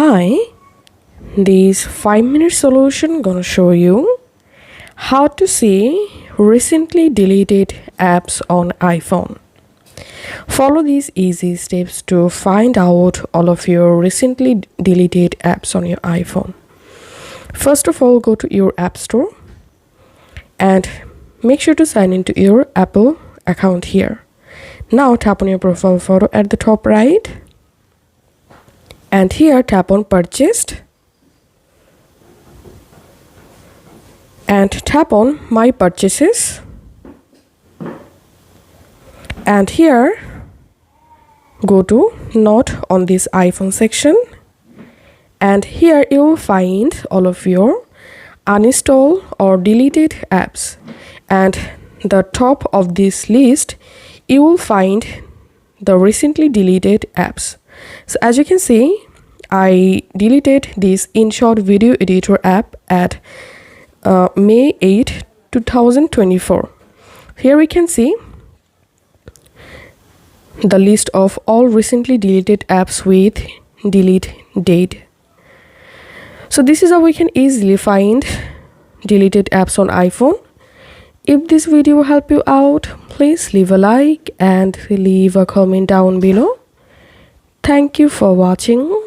Hi, this 5-minute solution gonna show you how to see recently deleted apps on iPhone. Follow these easy steps to find out all of your recently deleted apps on your iPhone. First of all, go to your App Store and make sure to sign into your Apple account here. Now tap on your profile photo at the top right. And here tap on purchased and tap on my purchases, and here go to not on this iPhone section, and here you will find all of your uninstalled or deleted apps, and the top of this list you will find the recently deleted apps. So as you can see, I deleted this InShot video editor app at May 8, 2024. Here we can see the list of all recently deleted apps with delete date. So this is how we can easily find deleted apps on iPhone. If this video helped you out, please leave a like and leave a comment down below. Thank you for watching.